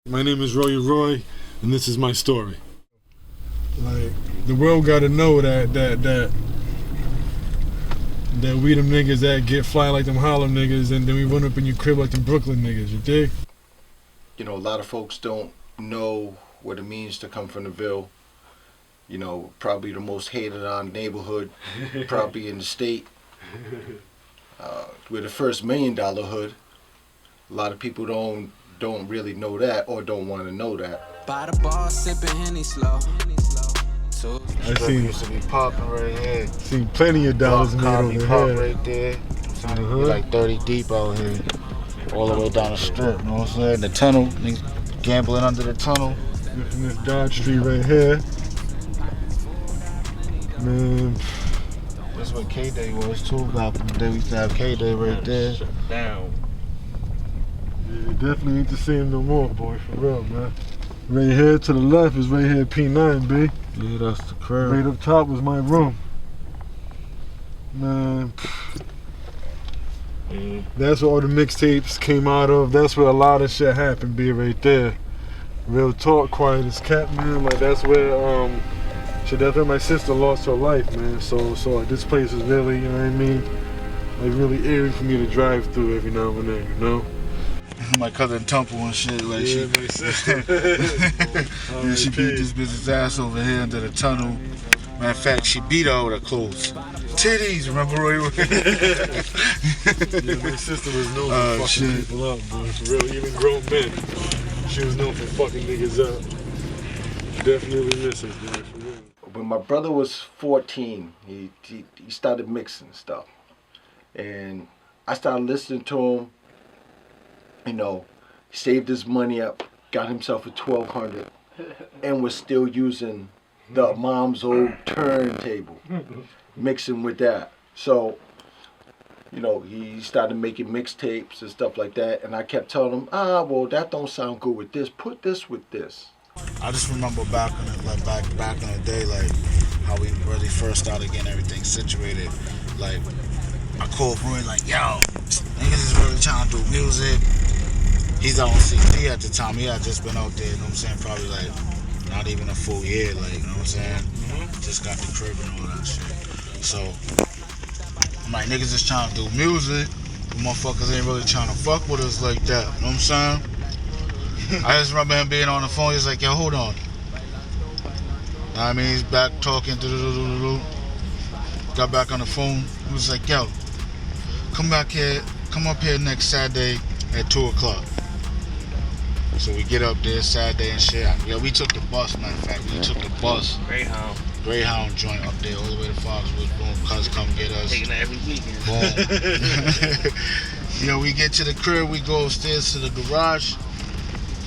My name is Roy, and this is my story. Like, the world gotta know that we them niggas that get fly like them Harlem niggas, and then we run up in your crib like them Brooklyn niggas, you dig? You know, a lot of folks don't know what it means to come from the Ville. You know, probably the most hated on neighborhood, probably in the state. We're the first $1 million hood. A lot of people don't really know that or don't want to know that. By the bar, sipping Henny slow. I seen used to be popping right here. Seen plenty of dollars made over here. Right there. We like 30 deep out here, all the way down the strip. You know what I'm saying? The tunnel, niggas gambling under the tunnel. From this Dodge Street right here, man. That's what K-Day was too. Back in the day, we used to have K-Day right there. Shut down. Yeah, definitely ain't the same no more, boy. For real, man. Right here to the left is right here P9, B. Yeah, that's the crib. Right up top was my room. Man. That's where all the mixtapes came out of. That's where a lot of shit happened, B, right there. Real talk, quiet as kept, man. Like, that's where, that's where my sister lost her life, man. So like, this place is really, you know what I mean? Like, really eerie for me to drive through every now and then, you know? My cousin Temple and shit, like yeah, my sister. Yeah, she beat this bitch's ass over here under the tunnel. Matter of fact, she beat all her clothes. Titties, remember Roy? Yeah, my sister was known for fucking people up, boy. For real, even grown men. She was known for fucking niggas up. Definitely miss us, boy, for real. When my brother was 14, he started mixing stuff. And I started listening to him. You know, saved his money up, got himself a 1200, and was still using the mom's old turntable, mixing with that. So, you know, he started making mixtapes and stuff like that, and I kept telling him, well, that don't sound good with this. Put this with this. I just remember back in the day, like how we really first started getting everything situated. Like, I called Roy, like, yo, niggas is really trying to do music. He's on CD at the time. He had just been out there, you know what I'm saying? Probably like not even a full year, like, you know what I'm saying? Just got the crib and all that shit. So, I'm like, niggas just trying to do music. The motherfuckers ain't really trying to fuck with us like that, you know what I'm saying? I just remember him being on the phone. He's like, yo, hold on. I mean, he's back talking. Got back on the phone. He was like, yo, come up here next Saturday at 2 o'clock. So we get up there Saturday and shit. Yeah, we took the bus, matter of fact. We took the bus. Greyhound joint up there all the way to Foxwoods. Boom, cuz come get us. Taking it every weekend. Boom. You know, we get to the crib, we go upstairs to the garage.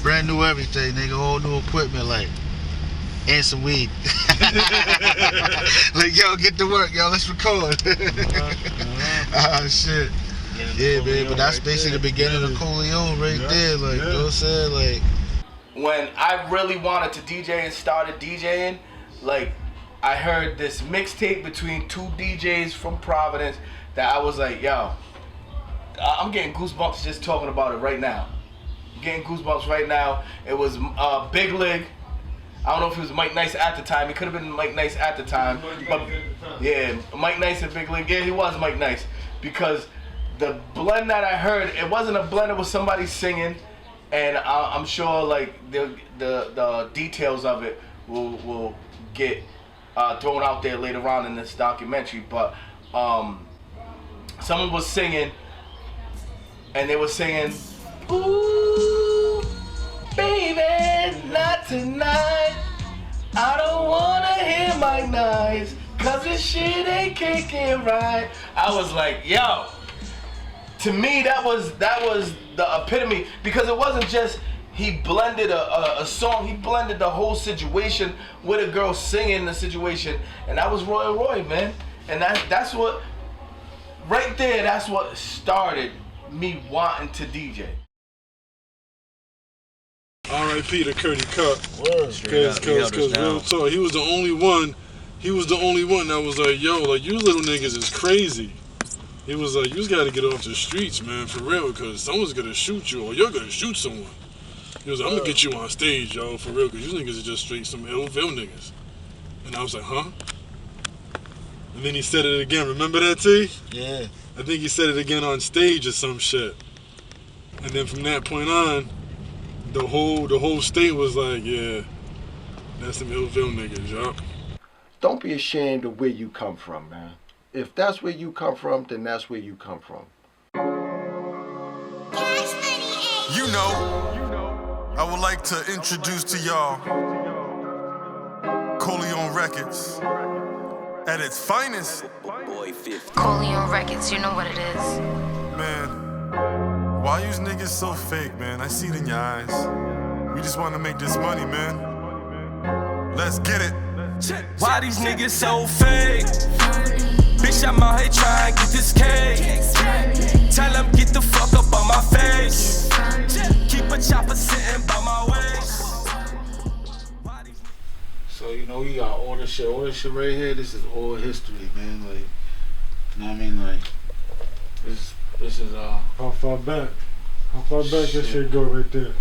Brand new everything, nigga, all new equipment, like, and some weed. Like, yo, get to work, yo, let's record. Shit. Yeah, man, but that's basically the beginning of Corleone right there, like, you know what I'm saying, like. When I really wanted to DJ and started DJing, like, I heard this mixtape between two DJs from Providence that I was like, yo, I'm getting goosebumps just talking about it right now. I'm getting goosebumps right now. It was Big Lig. I don't know if it was Mike Nice at the time. It could have been Mike Nice at the time. But yeah, Mike Nice and Big Lig. Yeah, he was Mike Nice. Because the blend that I heard, it wasn't a blend, it was somebody singing. And I'm sure like the details of it will get thrown out there later on in this documentary. But someone was singing, and they were singing, ooh, baby, not tonight. I don't wanna hear Mike Nice, cause this shit ain't kicking right. I was like, yo, to me that was the epitome, because it wasn't just he blended a song, he blended the whole situation with a girl singing the situation, and that was Roy, man. And that's what, right there, that's what started me wanting to DJ. R.I.P. to Curdy Cup. Cause real talk, he was the only one that was like, yo, like, you little niggas is crazy. He was like, you just gotta get off the streets, man, for real, because someone's gonna shoot you or you're gonna shoot someone. He was like, I'm gonna get you on stage, yo, for real, because you niggas are just straight some ill-feel niggas. And I was like, huh? And then he said it again. Remember that, T? Yeah. I think he said it again on stage or some shit. And then from that point on, the whole state was like, yeah, that's some ill-feel niggas, yo. Don't be ashamed of where you come from, man. If that's where you come from, then that's where you come from. You know, I would like to introduce to y'all Corleone Records at its finest. Corleone Records, you know what it is. Man, why you niggas so fake, man? I see it in your eyes. We just want to make this money, man. Let's get it. Why these niggas so fake? Bitch, I'm out here trying to get this cake. Tell them get the fuck up on my face. Keep a chopper sitting by my waist. So, you know, you got all this shit right here. This is all history, man. Like, you know what I mean? Like, this is How far back? How far back this shit go right there?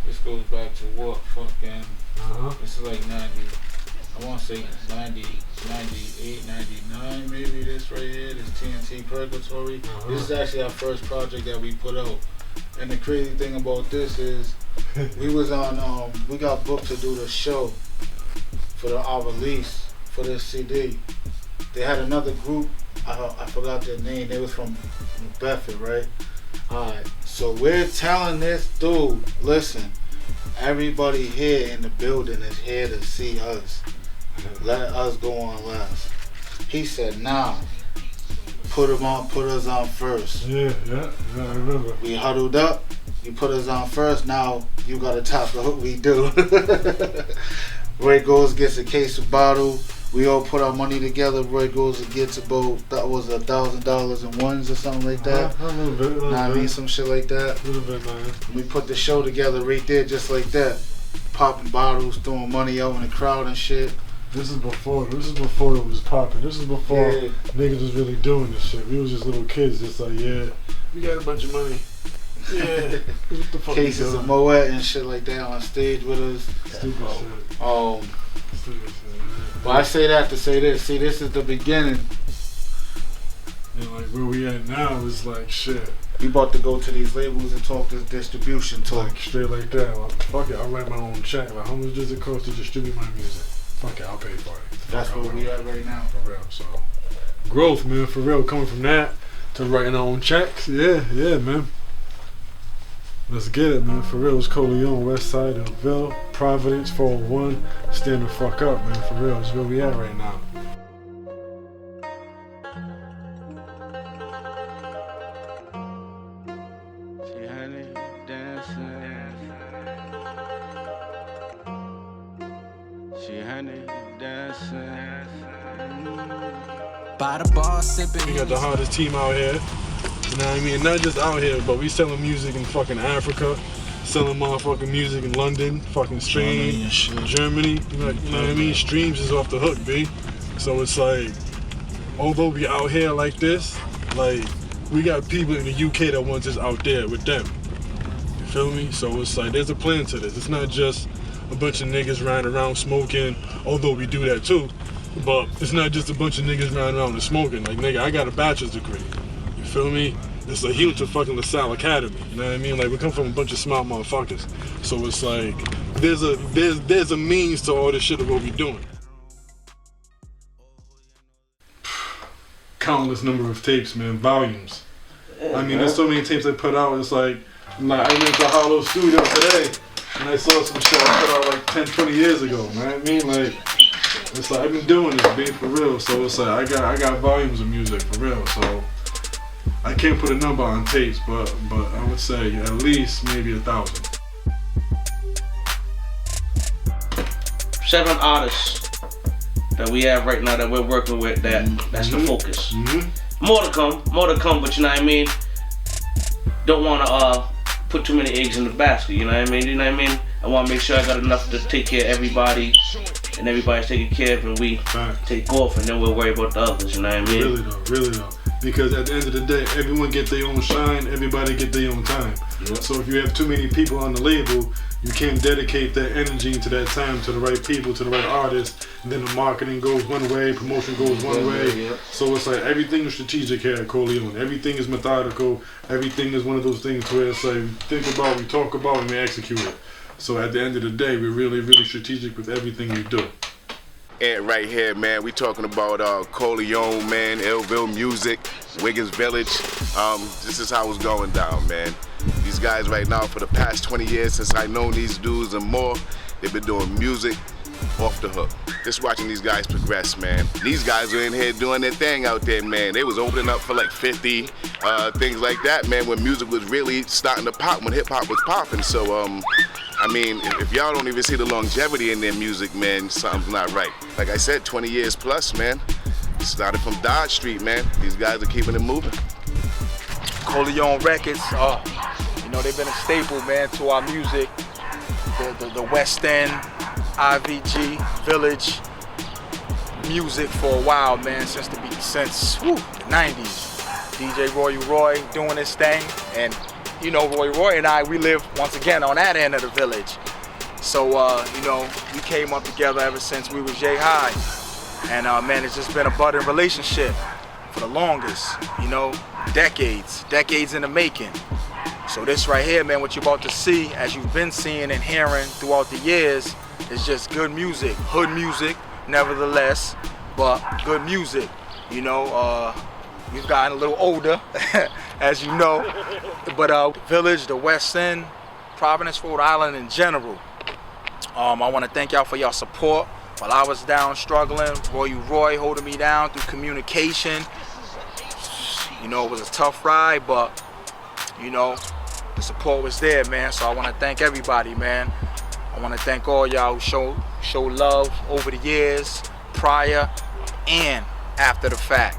This goes back to what? Fucking. This is like 90. I want to say 90, 98, 99, maybe this right here, this TNT Purgatory. This is actually our first project that we put out. And the crazy thing about this is, we was on, we got booked to do the show for our release for this CD. They had another group, I forgot their name, they was from Bedford, right? Alright, so we're telling this dude, listen, everybody here in the building is here to see us. Let us go on last. He said, nah, put us on first. Yeah, I remember. We huddled up, you put us on first, now you gotta top of what we do. Roy goes, gets a case of bottle, we all put our money together, Roy goes and gets about, that was $1,000 in ones or something like that. A little bit. Know what I mean? Some shit like that. A little bit, man. We put the show together right there just like that. Popping bottles, throwing money out in the crowd and shit. This is before it was popping. This is before niggas was really doing this shit. We was just little kids, just like, yeah, we got a bunch of money. Yeah. What the fuck Cases of Moet and shit like that on stage with us. Stupid shit. Stupid shit. But I say that to say this. See, this is the beginning. And like where we at now is like shit. We about to go to these labels and talk this distribution talk. Like straight like that. Like, fuck it, I'll write my own check. Like how much does it cost to distribute my music? Fuck it, I'll pay for it. That's where we at right now. For real. So growth, man, for real. Coming from that to writing our own checks. Yeah, man. Let's get it, man. For real, it's Corleone, West Side of Ville, Providence, 401. Stand the fuck up, man. For real, it's where we at right now. She honey dancing. She honey dancing. By the bar, sipping. We got the hardest team out here. You know what I mean? Not just out here, but we selling music in fucking Africa, selling motherfucking music in London, fucking Spain, Germany. You know what I mean? Streams is off the hook, B. So it's like, although we out here like this, like we got people in the UK that want us out there with them. You feel me? So it's like there's a plan to this. It's not just a bunch of niggas riding around smoking, although we do that too. But it's not just a bunch of niggas riding around and smoking. Like, nigga, I got a bachelor's degree. You feel me? It's like he went to fucking LaSalle Academy. You know what I mean? Like, we come from a bunch of smart motherfuckers. So it's like there's a means to all this shit of what we doing. Countless number of tapes, man, volumes. I mean, there's so many tapes I put out. It's like I went to Hollow Studio today and I saw some shit I put out like 10, 20 years ago. You know what I mean? Like, it's like I've been doing this, babe, for real. So it's like I got volumes of music for real. So I can't put a number on tapes, but I would say at least maybe 1,000. 7 artists that we have right now that we're working with. That's the focus. More to come. But you know what I mean. Don't want to put too many eggs in the basket. You know what I mean. I want to make sure I got enough to take care of everybody, and everybody's taken care of, and we take off, and then we'll worry about the others. You know what I mean. Really though. Because at the end of the day, everyone get their own shine, everybody get their own time. Yep. So if you have too many people on the label, you can't dedicate that energy to that time to the right people, to the right artists, and then the marketing goes one way, promotion goes one way. Yep. So it's like everything is strategic here at Corleone. Everything is methodical. Everything is one of those things where it's like we think about, we talk about, and we execute it. So at the end of the day, we're really, really strategic with everything we do. And right here, man, we talking about Corleone, man, Illville Music, Wiggins Village. This is how it's going down, man. These guys right now, for the past 20 years since I known these dudes and more, they've been doing music off the hook. Just watching these guys progress, man. These guys are in here doing their thing out there, man. They was opening up for like 50, things like that, man, when music was really starting to pop, when hip hop was popping. So, I mean, if y'all don't even see the longevity in their music, man, something's not right. Like I said, 20 years plus, man. Started from Dodge Street, man. These guys are keeping it moving. Corleone Records, you know, they've been a staple, man, to our music. The West End, IVG, Village music for a while, man, since the 90s. DJ Roy doing his thing, and you know, Roy and I, we live once again on that end of the village. So, you know, we came up together ever since we was yay high. And man, it's just been a budding relationship for the longest, you know, decades in the making. So this right here, man, what you're about to see, as you've been seeing and hearing throughout the years, is just good music, hood music, nevertheless, but good music, you know. We've gotten a little older, as you know, but Village, the West End, Providence, Rhode Island in general. I want to thank y'all for y'all support while I was down struggling. Roy holding me down through communication. You know, it was a tough ride, but you know, the support was there, man. So I want to thank everybody, man. I want to thank all y'all who show love over the years, prior and after the fact.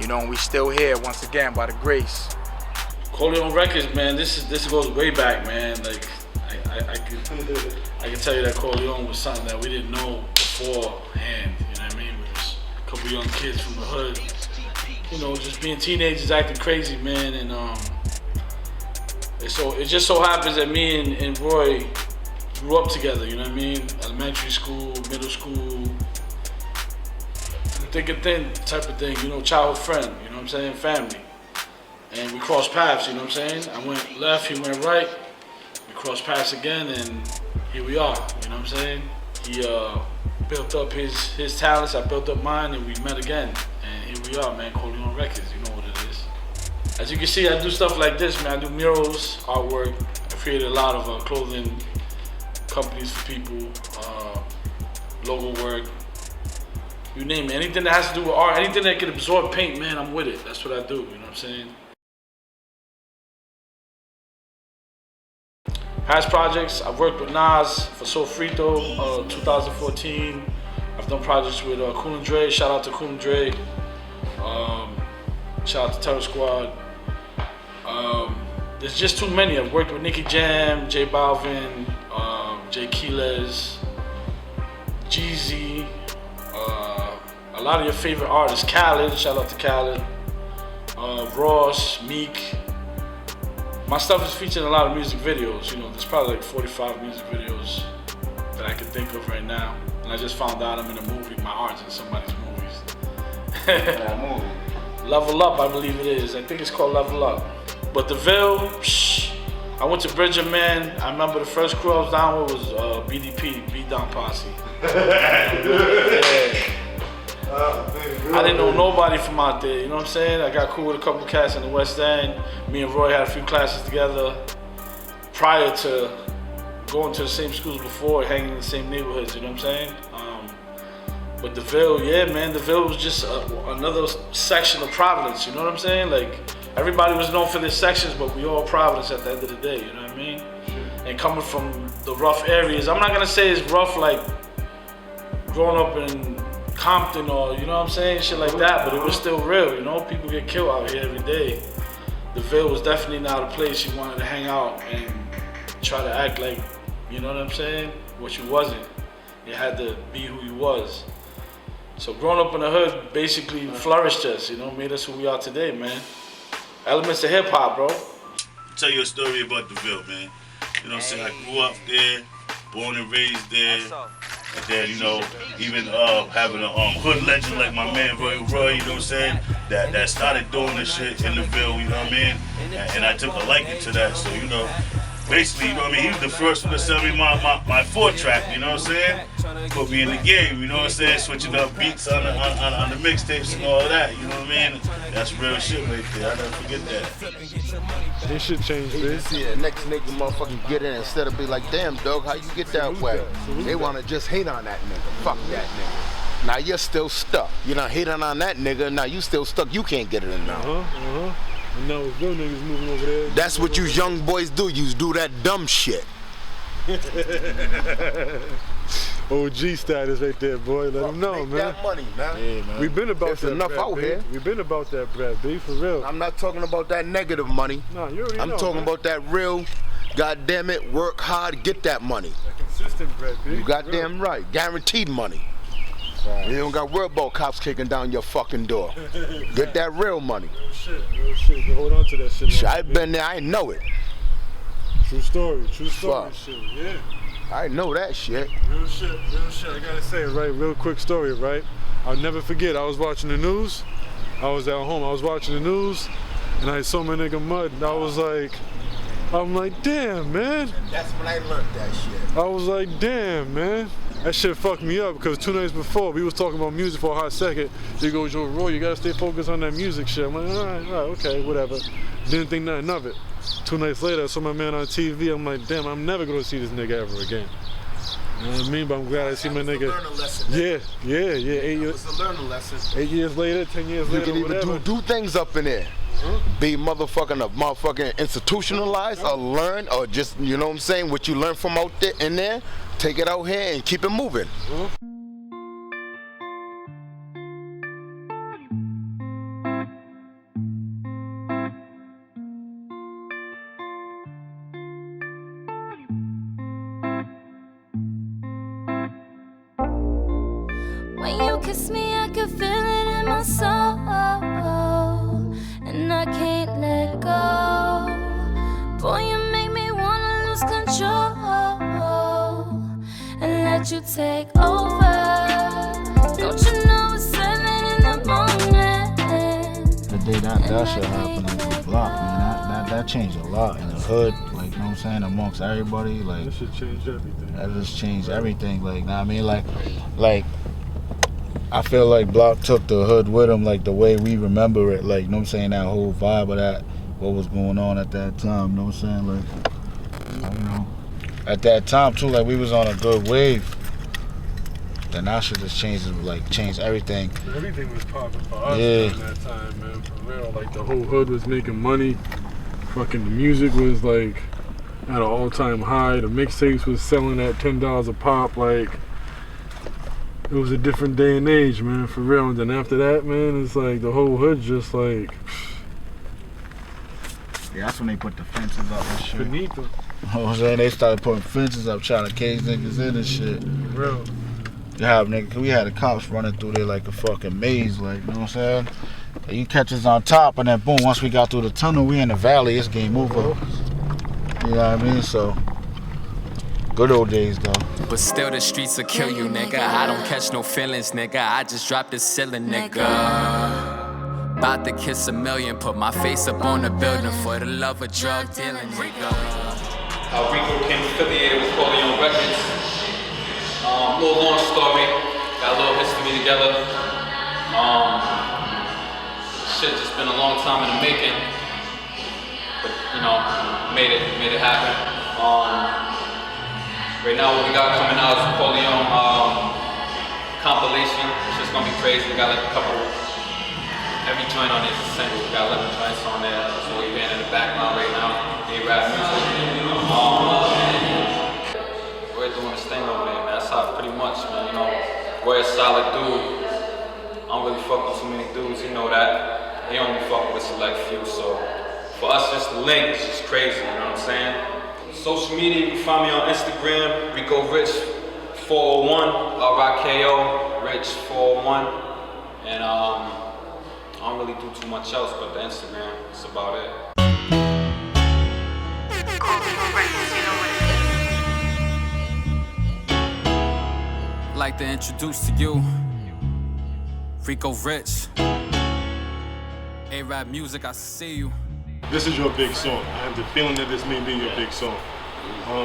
You know, and we still here once again by the grace. Corleone Records, man, this goes way back, man. Like I can tell you that Corleone was something that we didn't know beforehand. You know what I mean? We was a couple young kids from the hood, you know, just being teenagers acting crazy, man. And it just so happens that me and Roy grew up together. You know what I mean? Elementary school, middle school. Thick and thin type of thing, you know, childhood friend, you know what I'm saying, family. And we crossed paths, you know what I'm saying? I went left, he went right, we crossed paths again, and here we are, you know what I'm saying? He built up his talents, I built up mine, and we met again. And here we are, man, Corleone Records, you know what it is. As you can see, I do stuff like this, man. I do murals, artwork. I created a lot of clothing companies for people, logo work. You name it, anything that has to do with art, anything that can absorb paint, man, I'm with it. That's what I do, you know what I'm saying? Past projects, I've worked with Nas for Sofrito, 2014. I've done projects with Cool and Dre, shout out to Cool and Dre. Shout out to Terror Squad. There's just too many. I've worked with Nicky Jam, J Balvin, Jay Keeles, Jeezy. A lot of your favorite artists, Khaled, shout out to Khaled, Ross, Meek. My stuff is featured in a lot of music videos, you know, there's probably like 45 music videos that I can think of right now. And I just found out I'm in a movie, my art's in somebody's movies. Level Up, I believe it is. I think it's called Level Up. But the Ville, I went to Bridger, man. I remember the first crew I was down with was BDP, Beat Down Posse. Yeah. I didn't know nobody from out there, you know what I'm saying? I got cool with a couple of cats in the West End. Me and Roy had a few classes together prior to going to the same schools before, hanging in the same neighborhoods, you know what I'm saying? But the Ville, yeah, man, the Ville was just another section of Providence, you know what I'm saying? Like, everybody was known for their sections, but we all Providence at the end of the day, you know what I mean? And coming from the rough areas, I'm not gonna say it's rough like growing up in Compton or, you know what I'm saying, shit like that, but it was still real, you know? People get killed out here every day. The Ville was definitely not a place you wanted to hang out and try to act like, you know what I'm saying, what you wasn't. You had to be who you was. So growing up in the hood basically flourished us, you know, made us who we are today, man. Elements of hip hop, bro. Tell you a story about the Ville, man. You know what I'm saying? I grew up there, born and raised there. And then, you know, even having a hood legend like my man Roy, you know what I'm saying? That started doing this shit in the Ville, you know what I mean? And I took a liking to that, so, you know, basically, you know what I mean? He was the first one to sell me my 4-track, you know what I'm saying? Put me in the game, you know what I'm saying? Switching up beats on the mixtapes and all that, you know what I mean? That's real shit right there. I never forget that. This shit changed, You bitch. see the next nigga motherfucking get in instead of be like, damn, dog, how you get that way? They want to just hate on that nigga. Fuck that nigga. Now you're still stuck. You done hating on that nigga, now you still stuck. You can't get it in now. And now it's real niggas moving over there. That's what you young boys do. You do that dumb shit. OG status right there, boy. Let them know, man. That money, man. Yeah, man. We've been about It's that. enough bread, out B. here. We've been about that bread, B, for real. I'm not talking about that negative money. No, you already I'm know, talking man. about that real, goddamn it, work hard, get that money. That consistent bread, B. You goddamn right. Guaranteed money. You don't got to worry about cops kicking down your fucking door. Get that real money. Real shit. You hold on to that shit. I've been there, I know it. True story. Fuck. Shit, yeah. I know that shit. Real shit. I gotta say, right, real quick story, right? I'll never forget, I was watching the news. I was at home, I was watching the news, and I saw my nigga Mud, and I'm like, damn, man. That's when I learned that shit. I was like, damn, man. That shit fucked me up because 2 nights before, we was talking about music for a hot second. He goes, yo, Roy, you gotta stay focused on that music shit. I'm like, all right, okay, whatever. Didn't think nothing of it. 2 nights later, I saw my man on TV. I'm like, damn, I'm never gonna see this nigga ever again. You know what I mean? But I'm glad I see my nigga. Yeah. 8 years. It's a learning lesson. 8 years later, 10 years You later, can even whatever. do things up in there. Be motherfucking institutionalized or learn or just, you know what I'm saying, what you learn from out there in there, take it out here and keep it moving. When you kiss me, I can feel it in my soul, and I can't let go. Boy, you make me wanna lose control and let you take over. Don't you know it's 7 in the morning? The day that shit happened in the block, man, that changed a lot in the hood, like, you know what I'm saying, amongst everybody, like, That shit changed everything. That just changed everything, like, you know what I mean, like, I feel like Block took the hood with him, like, the way we remember it, like, you know what I'm saying, that whole vibe of that, what was going on at that time, you know what I'm saying, like, I don't know, at that time, too, like, we was on a good wave. Then that shit just changed everything. Everything was popping for us Yeah. during that time, man, for real. Like, the whole hood was making money. Fucking the music was, like, at an all-time high. The mixtapes was selling at $10 a pop. Like, it was a different day and age, man, for real. And then after that, man, it's like the whole hood just, like... Yeah, that's when they put the fences up and shit. Beneath them. You know what I'm saying? They started putting fences up, trying to cage niggas in and shit. For real. We had the cops running through there like a fucking maze, like, you know what I'm saying? And you catch us on top, and then boom, once we got through the tunnel, we in the valley, it's game over. You know what I mean? So, good old days, though. But still the streets will kill you, nigga. I don't catch no feelings, nigga. I just dropped the ceiling, nigga. About to kiss a million, put my face up on the building for the love of drug dealing, nigga. How Rico became affiliated with Corleone Records. Little long story, got a little history together. Shit just been a long time in the making, but you know, made it happen. Right now what we got coming out is a Corleone compilation. It's just gonna be crazy. We got like a couple, every joint on it is a single. We got 11 joints on there. That's what we're in the background right now. A-rap music. We're doing this thing over there, man. That's how pretty much, man. You know, we're a solid dude. I don't really fuck with too many dudes, you know that. They only fuck with a select few, so for us, just the link is just crazy, you know what I'm saying? Social media, you can find me on Instagram, Rico Rich 401, RIKO. Rich41, and I don't really do too much else but the Instagram. That's about it. I'd like to introduce to you Rico Rich. A-Rap Music, I see you. This is your big song. I have the feeling that this may be your big song.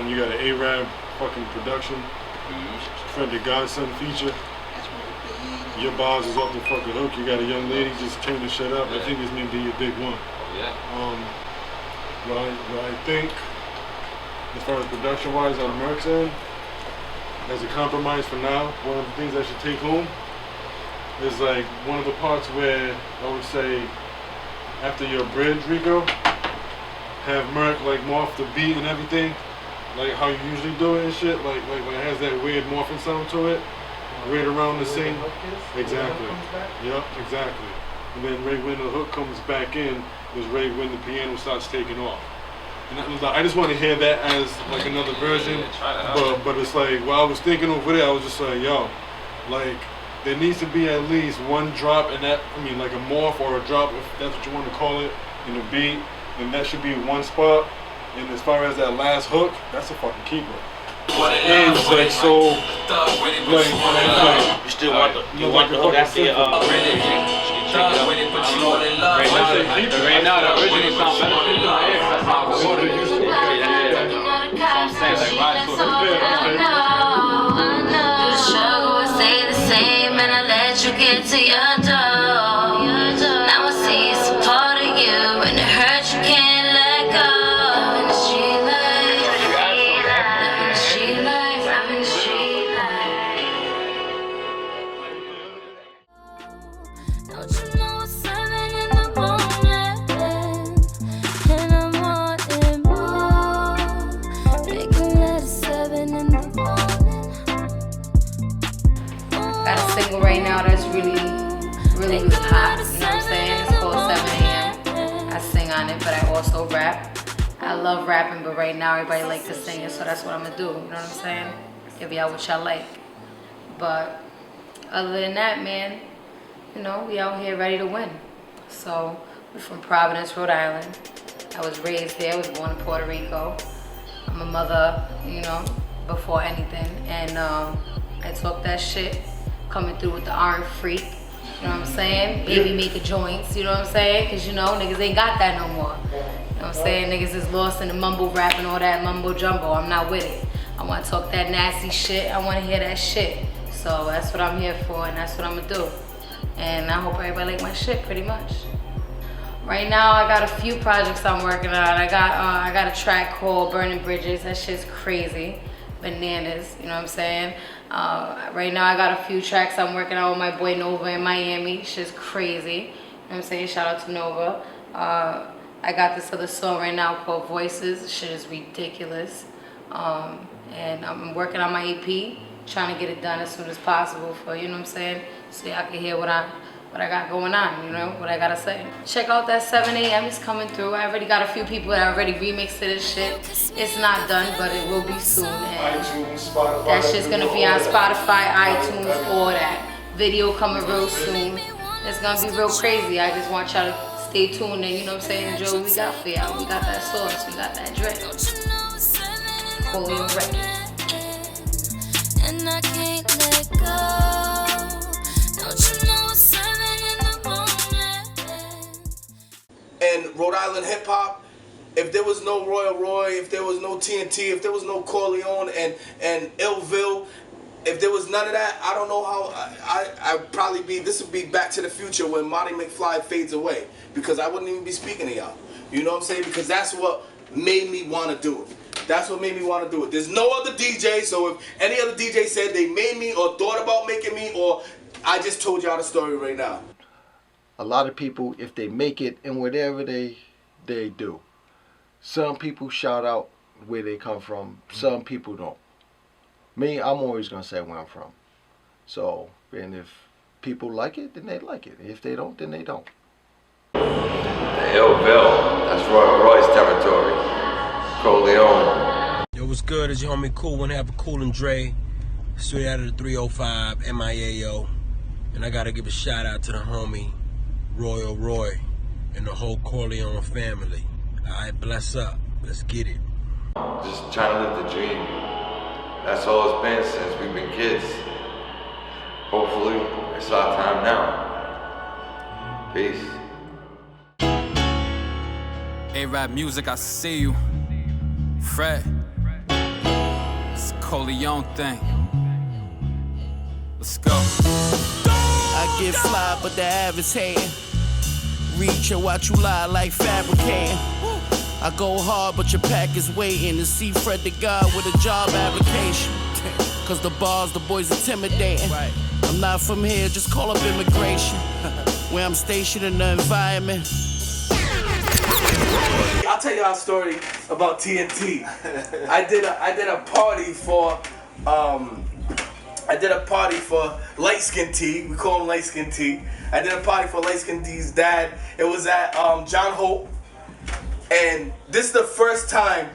You got an A-Rap fucking production, Fred the Godson feature. Your bars is off the fucking hook. You got a young lady just turn the shit up. I think this may be your big one. What I think, as far as production-wise on Merck's end, as a compromise for now, one of the things I should take home is like one of the parts where I would say after your bridge, Rico, have Merck like morph the beat and everything, like how you usually do it and shit, like it has that weird morphing sound to it, right around the same. Exactly. Yep, exactly. And then right when the hook comes back in is right when the piano starts taking off. And I just want to hear that as like another version, but it's like while I was thinking over there, I was just like, yo, like there needs to be at least one drop in that. I mean, like a morph or a drop, if that's what you want to call it, in the beat, and that should be one spot. And as far as that last hook, that's a fucking keeper. And it's like so, like you still want the hook after your right now, the original sound better than that's how we ordered it. The struggle will stay the same, and I let you get to your door. Now I see it's a part of you, and it hurts you can't let go. Living the street life, living the street life, living the street life. Don't you know it's 7 in the morning, and I'm wanting more. Making it 7 in the morning. Got a single right now that's really hot, you know what I'm saying? It's called 7 a.m. I sing on it, but I also rap. I love rapping, but right now everybody likes to sing it, so that's what I'm gonna do, you know what I'm saying? Give y'all what y'all like. But other than that, man, you know, we out here ready to win. So we're from Providence, Rhode Island. I was raised there, I was born in Puerto Rico. I'm a mother, you know, before anything, and I talk that shit. Coming through with the iron freak, you know what I'm saying? Baby making joints, you know what I'm saying? Cause you know, niggas ain't got that no more. You know what I'm saying? Niggas is lost in the mumble rap and all that mumbo jumbo. I'm not with it. I wanna talk that nasty shit. I wanna hear that shit. So that's what I'm here for, and that's what I'm gonna do. And I hope everybody like my shit pretty much. Right now I got a few projects I'm working on. I got a track called Burning Bridges. That shit's crazy. Bananas, you know what I'm saying? Right now I got a few tracks I'm working on with my boy Nova in Miami. Shit's crazy. You know what I'm saying? Shout out to Nova. I got this other song right now called Voices. Shit is ridiculous. And I'm working on my EP, trying to get it done as soon as possible for, you know what I'm saying? So y'all can hear what I got going on, you know, what I gotta say. Check out that 7 a.m. It's coming through. I already got a few people that already remixed to this shit. It's not done, but it will be soon. And iTunes, Spotify. that shit's gonna be on Spotify, iTunes, all that. Video coming real soon. It's gonna be real crazy. I just want y'all to stay tuned and, you know what I'm saying, enjoy what we got for y'all. We got that sauce, we got that drip. Corleone Records. And I can't let go. Don't you know it's 7 in the morning? And Rhode Island hip hop, if there was no Royal Roy, if there was no TNT, if there was no Corleone and Illville, if there was none of that, I don't know how I'd probably be. This would be Back to the Future when Marty McFly fades away, because I wouldn't even be speaking to y'all. You know what I'm saying? Because that's what made me want to do it. That's what made me want to do it. There's no other DJ, so if any other DJ said they made me or thought about making me, or I just told y'all the story right now. A lot of people, if they make it in whatever they do, some people shout out where they come from, some people don't. Me, I'm always going to say where I'm from. So, and if people like it, then they like it. If they don't, then they don't. The Illville, that's Royal Roy's territory. Corleone. Yo, what's good? It's your homie Cool. Wanna have a Cool and Dre. Straight out of the 305 MIAO. And I gotta give a shout out to the homie Royal Roy and the whole Corleone family. Alright, bless up. Let's get it. Just trying to live the dream. That's all it's been since we've been kids. Hopefully, it's our time now. Peace. A-Rap Music, I see you. Fred. It's a Corleone thing. Let's go. I get fly, but the average hating. Reach and watch you lie like fabricating. I go hard, but your pack is waiting to see Fred the God with a job application. Cause the bars, the boys intimidating. I'm not from here, just call up immigration. Where I'm stationed in the environment. I'll tell y'all a story about TNT. I did a party for Light Skin T. We call him Light Skin T. I did a party for Light Skin T's dad. It was at John Hope, and this is the first time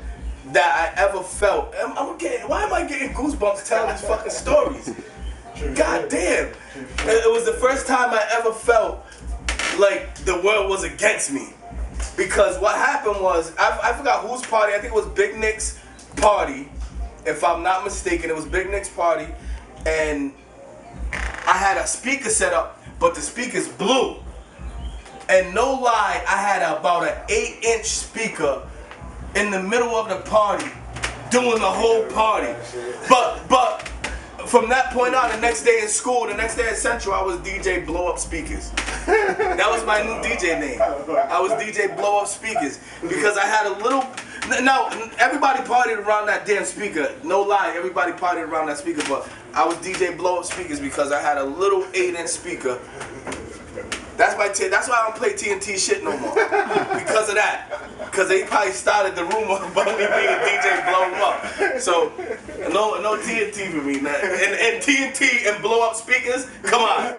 that I ever felt. Why am I getting goosebumps telling these fucking stories? God damn! It was the first time I ever felt like the world was against me. Because what happened was, I forgot whose party, I think it was Big Nick's party. If I'm not mistaken, it was Big Nick's party. And I had a speaker set up, but the speakers blew. And no lie, I had about an 8-inch speaker in the middle of the party, doing the whole party. But from that point on, the next day in school, the next day at Central, I was DJ Blow Up Speakers. That was my new DJ name. I was DJ Blow Up Speakers because I had a little. Now everybody partied around that damn speaker. No lie, everybody partied around that speaker. But I was DJ Blow Up Speakers because I had a little 8-inch speaker. That's why I don't play TNT shit no more. Because of that. Because they probably started the rumor about me being a DJ Blow 'em Up. So no TNT for me. And TNT and Blow Up Speakers, come on.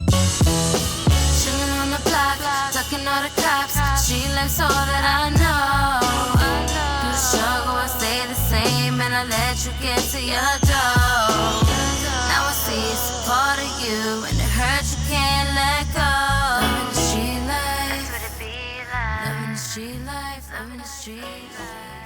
Chilling on the block, ducking all the cops. She likes all that I know. Through the struggle, I stay the same, and I let you get to your door. Now I see it's a part of you, and it hurts, you can't let go. Loving the street life, loving the street life, loving the street life.